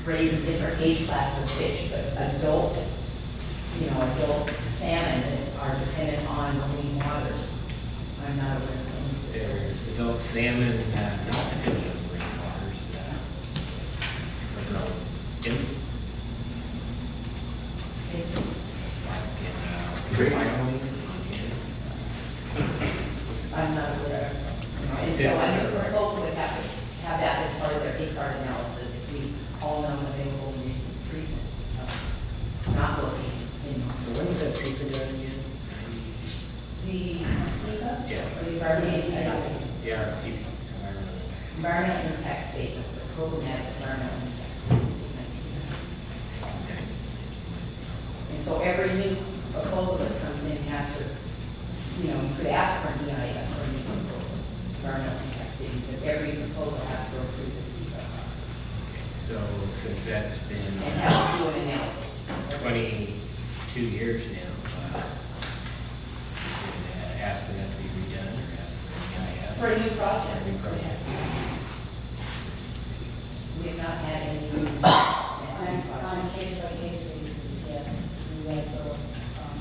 raise a different age class of fish, but adult salmon that are dependent on marine waters. I'm not aware of any of this. There's adult salmon not dependent on marine waters. I'm not aware. And so I think we're hopeful to have that as part of their card analysis. We all know available and recent treatment. Not looking. So when was that secret done again? The SEPA? Yeah. Or the environmental Yeah. environmental impact statement, the programmatic environmental impact statement. And so every new proposal that comes in has to, you could ask for an EIS or a new proposal, environmental impact statement, but every proposal has to go through the SEPA process. So since that's been And has to do an analysis. 22 years now, ask for that to be redone or ask for an EIS? For a new project. New project. We have not had any new On a case-by-case basis, yes, we guys go,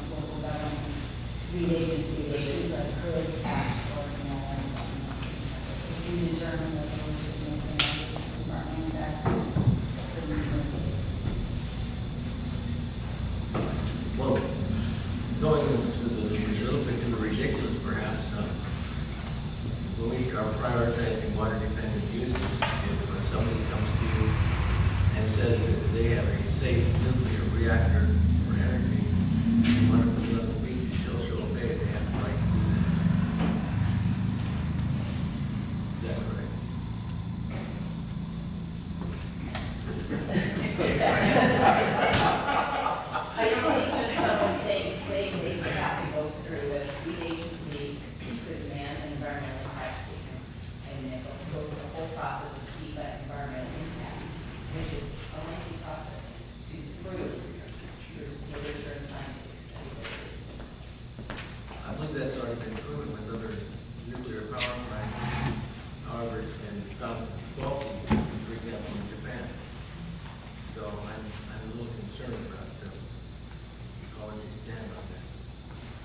local government, lead agencies that could ask for, something. If you determine that there was significant environmental impact, then we can Well, going into the ridiculous perhaps, when we are prioritizing water-dependent uses, if somebody comes to you and says that they have a safe nuclear reactor for energy, and want to put it on the beach, she'll obey, they have the right to do that. Is that correct? I don't think just someone saying they would have to go through the lead agency could demand an environmental impact statement and then go through the whole process of SEPA environmental impact, which is a lengthy process to prove through literature and scientific study that it is. I believe that's already been proven with other nuclear power plants. However, it's been found faulty, for example, in Japan. So I'm a little concerned about the ecology stand on that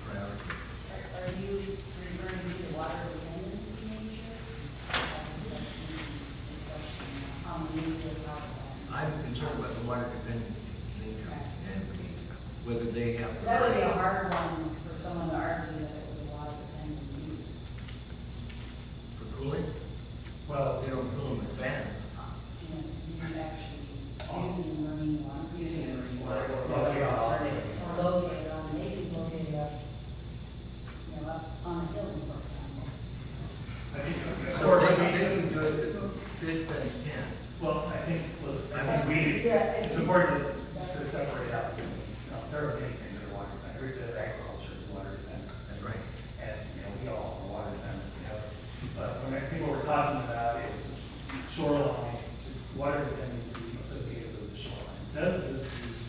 priority. Are you referring to the water dependency nature? I'm concerned about the water dependency nature and whether they have the That would be a right hard one for someone to argue that it was a water dependent use. for cooling. Well, They don't cool them with fans. You actually using marine water. Using the marine water Or or locate on. alternative. Or located on, they can locate it up, up on a hill, for example. I think, of So course, they can do it, but fish fans can't. well, I think it's important to separate out. There are many things that are water dependent. Agriculture is water dependent. That's right. And, we all are water dependent, But I think what we're talking about is shoreline, water dependency associated with the shoreline. Does this use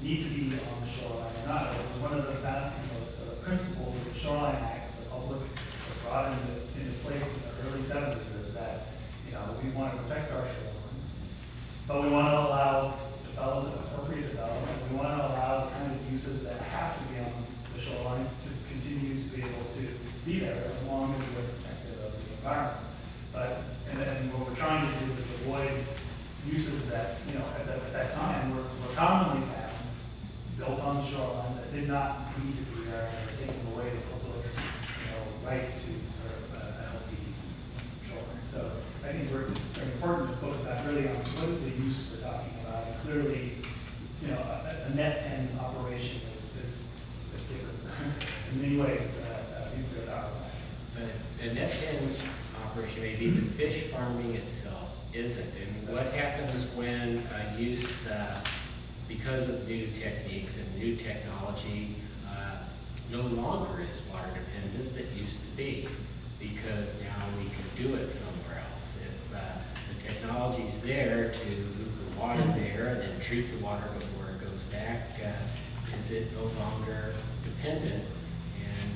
need to be on the shoreline or not? It was one of the principles of the Shoreline Act, the public brought into place in the early 70s is that, we want to protect our shorelines, but we want to allow development, appropriate development. We want to allow the kinds of uses that have to be on the shoreline to continue to be able to be there as long as they're protective of the environment. And what we're trying to do is avoid uses that, at that time were commonly found, built on the shorelines that did not need to be there, and taking away the public's, right to a healthy shoreline. So I think we're important to focus back really on what is the use we're talking about. And clearly, a net pen operation is different in many ways than nuclear power plant. A net pen operation, maybe the fish farming itself isn't. And what happens when a use, because of new techniques and new technology, no longer is water dependent that used to be, because now we can do it somewhere else. If the technology is there to move the water there and then treat the water before it goes back, is it no longer dependent and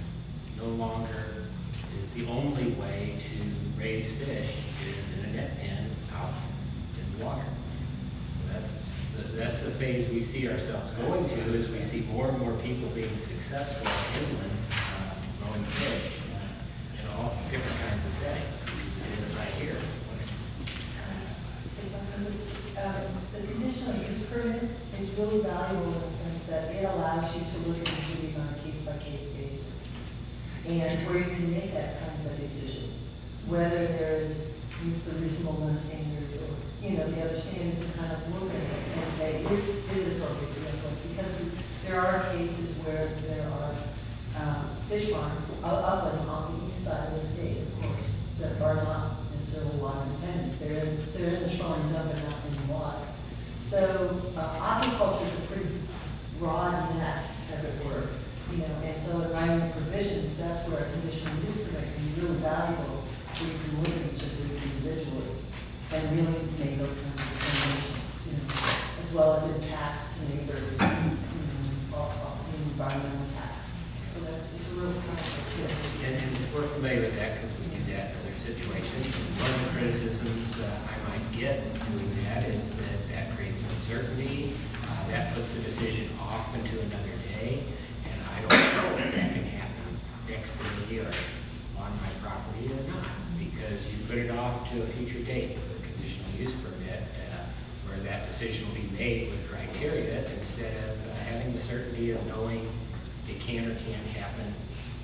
no longer the only way to raise fish is in a net pen out in the water? So That's the phase we see ourselves going to, as we see more and more people being successful inland, growing fish in all different kinds of settings. We did it right here. The conditional use permit is really valuable in the sense that it allows you to look into these on a case-by-case basis. And where you can make that kind of a decision, whether meets the reasonableness standard or, the other standards, to kind of look at it and say, is it appropriate to go? Because there are cases where there are fish farms upland on the east side of the state, of course, that are not necessarily water dependent. They're in the shoreline zone, but not in the water. So aquaculture is a pretty broad net, as it were, and so in writing the provisions, that's where a conditional use permit can be really valuable, where you can look at each of these individually and really make those kinds of determinations, as well as impacts to neighbors, environmental impacts. So it's a real kind of And we're familiar with that because we do that in other situations. And one of the criticisms I might get doing that is that creates uncertainty. That puts the decision off into another day. And I don't know if that can happen next to me or on my property or not, because you put it off to a future date for a conditional use permit where that decision will be made with criteria instead of having the certainty of knowing it can or can't happen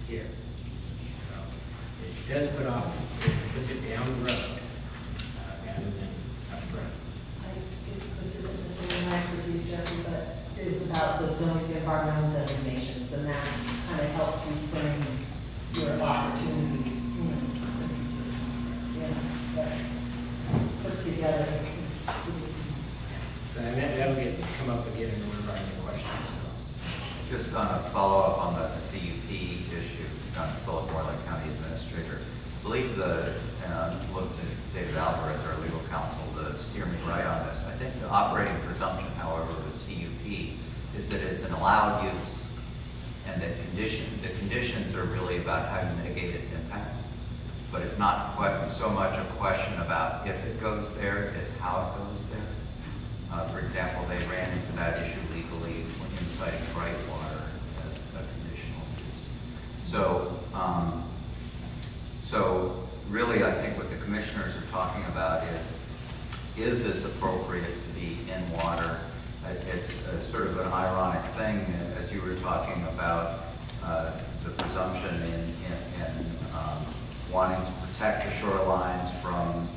here. So it does it puts it down the road rather than up front. This isn't necessarily my expertise, Jeffrey, but it's about the zoning environmental designations. The maps kind of helps you frame your opportunities. That puts together. So and that'll come up again in one of our other questions. So. Just on a follow-up on the CUP issue, Philip Morley, County Administrator. I believe looked at David Alvarez, our legal counsel, to steer me right on this. I think the operating presumption, however, with CUP is that it's an allowed use, and that the conditions are really about how you mitigate its impacts. But it's not quite so much a question about if it goes there, it's how it goes there. For example, they ran into that issue legally when inciting bright water as a conditional use. So really, I think what the commissioners are talking about is this appropriate to be in water? It's sort of an ironic thing, as you were talking about the presumption in wanting to protect the shorelines from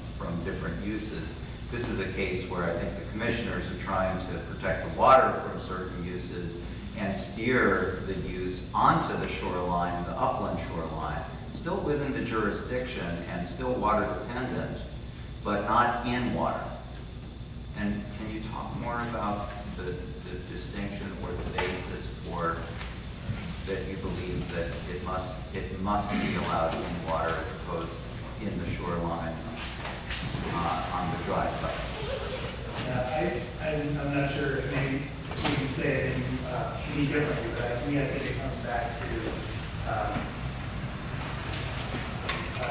different uses. This is a case where I think the commissioners are trying to protect the water from certain uses and steer the use onto the shoreline, the upland shoreline, still within the jurisdiction and still water dependent, but not in water. And can you talk more about the distinction or the basis for that you believe that it must be allowed in water as opposed to in the shoreline on the dry side? Yeah, I'm not sure if maybe we can say it any differently, but to me, I think it comes back to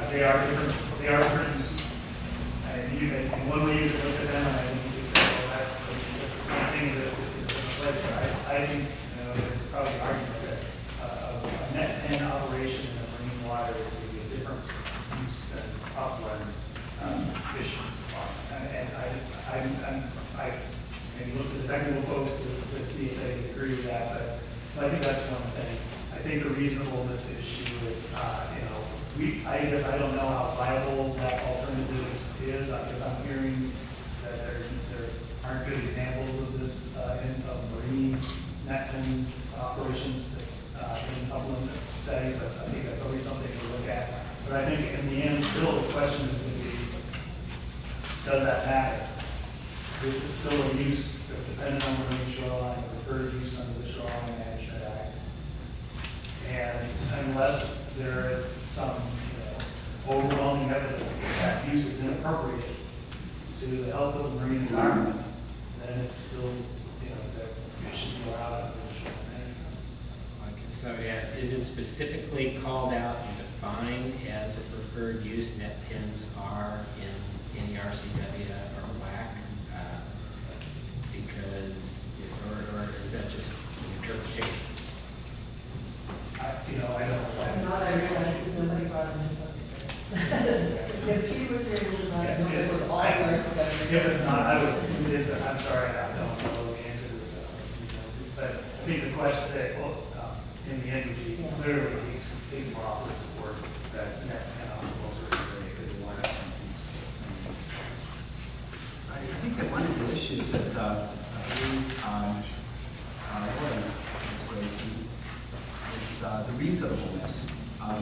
they are different. In one way you can look at them, and I think you can say, well, that's the same thing as just a different place. But I think there's probably an argument that a net pen operation in the marine water is going to be a different use than upland fish farm. And I maybe look to the technical folks to see if they agree with that. But so I think that's one thing. I think the reasonableness issue is, I guess I don't know how viable that alternative is. I guess I'm hearing that there aren't good examples of this of marine net pen operations in upland setting, but I think that's always something to look at. But I think in the end, still the question is going to be, does that matter? This is still a use that's dependent on the marine shoreline, preferred use under the Shoreline Management Act. And unless there is some overwhelming evidence that that use is inappropriate to the health of the marine environment, then it's still, that it should be allowed under the Shoreline Management Act. So I would ask, is it specifically called out and defined as a preferred use? Net pins are in any RCW or WAC? it's not, I'm sorry, I don't know the answer to this. But I think the question that, in the end, would be clearly these models support that net because they want to I think that one of the issues that is the reasonableness of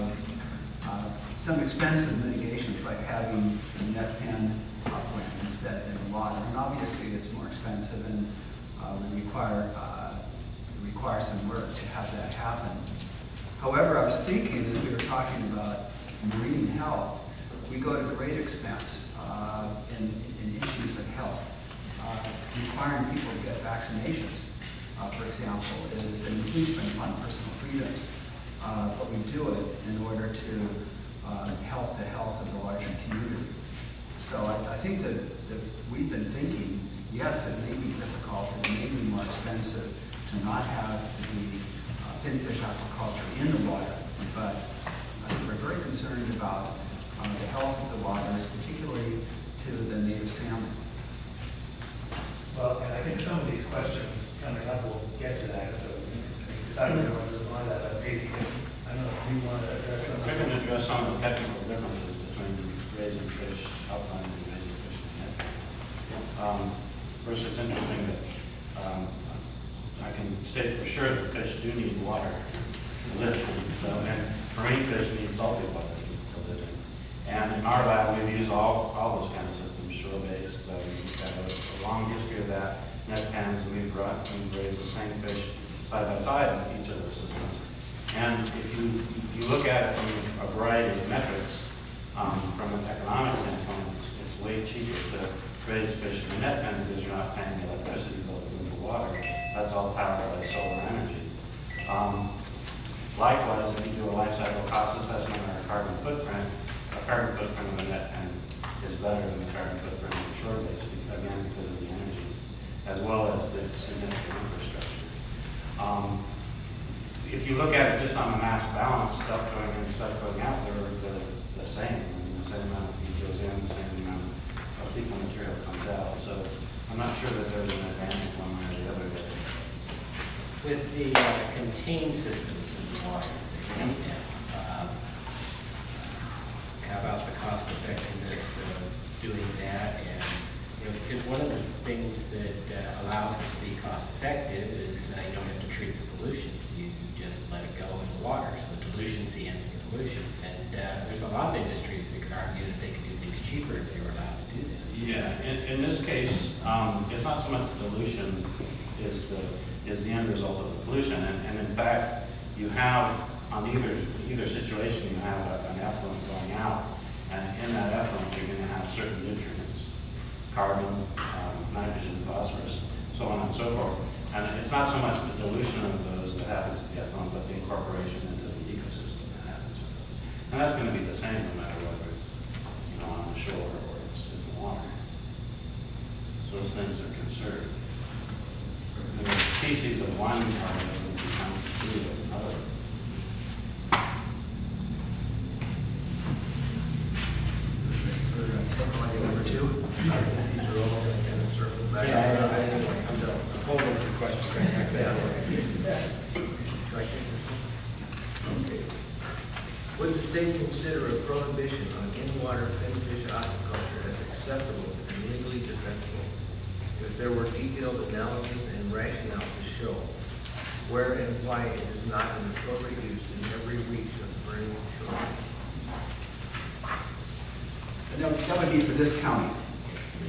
some expensive mitigations, like having a net pen upwind instead of water. And obviously, it's more expensive and would require some work to have that happen. However, I was thinking, as we were talking about marine health, we go to great expense in issues of health. Requiring people to get vaccinations, for example, is an infringement upon personal freedoms. But we do it in order to help the health of the larger community. So I think that we've been thinking, yes, it may be difficult and it may be more expensive to not have the finfish aquaculture in the water, but we're very concerned about the health of the waters, particularly to the native salmon. Well, and I think some of these questions coming up will get to that, so because I don't know what to respond to that. Maybe, I don't know if you want to address some of I can this. address some of the technical differences between raising fish outline and raising fish in net. First, it's interesting that I can state for sure that fish do need water to live in. So, and marine fish need salty water to live in. And in our lab, we've used all those kind of systems, shore-based. We've got a long history of that. Net pens, and we've raised the same fish side by side in each of those systems. And if you look at it from a variety of metrics, from an economic standpoint, it's way cheaper to raise fish in a net pen because you're not paying the electricity bill to move the water. That's all powered by solar energy. Likewise, if you do a life cycle cost assessment or a carbon footprint of a net pen is better than the carbon footprint of the shore-based, again, because of the energy, as well as the significant infrastructure. If you look at it just on the mass balance, stuff going in, stuff going out, they're the same. I mean, the same amount of feed goes in, the same amount of fecal material comes out. So I'm not sure that there's an advantage one way or the other there. With the contained systems in the water, how about the cost effectiveness of doing that? And because one of the things that allows it to be cost effective is you don't have to treat the pollutions. You just let it go in the water. So the dilution's the answer to pollution. And there's a lot of industries that could argue that they could do things cheaper if they were allowed to do that. Yeah, in this case, it's not so much the dilution is the end result of the pollution. And in fact, you have on either situation, you have an effluent going out, and in that effluent, you're going to have certain nutrients, carbon, nitrogen, phosphorus, so on and so forth. And it's not so much the dilution of those that happens in the effluent, but the incorporation into the ecosystem that happens with those. And that's going to be the same no matter whether it's on the shore or it's in the water. So those things are conserved. The species of one organism becomes two of another. Number two. These are all kind of circle back. I'm holding some questions right now. Okay. Would the state consider a prohibition on in-water finfish aquaculture as acceptable and legally defensible if there were detailed analysis and rationale to show where and why it is not an appropriate use in every reach of the marine shoreline? That would be for this county,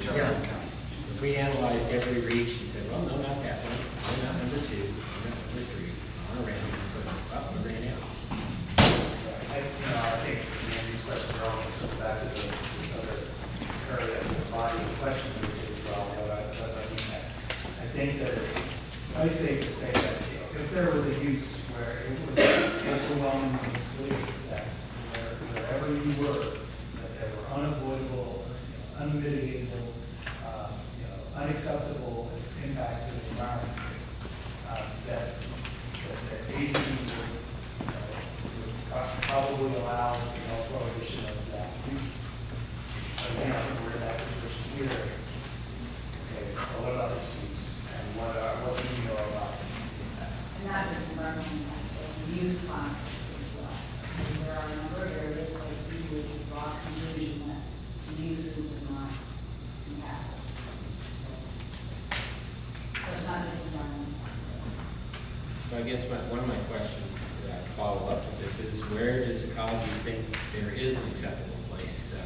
Jefferson Yeah. County. If we analyzed every reach and said, well, no, not that one, no, not number two, no, not number three, on a random, and so, well, we ran out. I think these questions are all going to circle back to this other area of the body of questions, which is, well, what I mean next. I think that it's safe to say that if there was a use where it was overwhelmingly clear that wherever you were, that there were unavoidable, unmitigatable, unacceptable impacts to the environment, that the agency would probably allow prohibition of that use. Again, I think we're in that situation here. guess one of my questions follow up to this is, where does Ecology think there is an acceptable place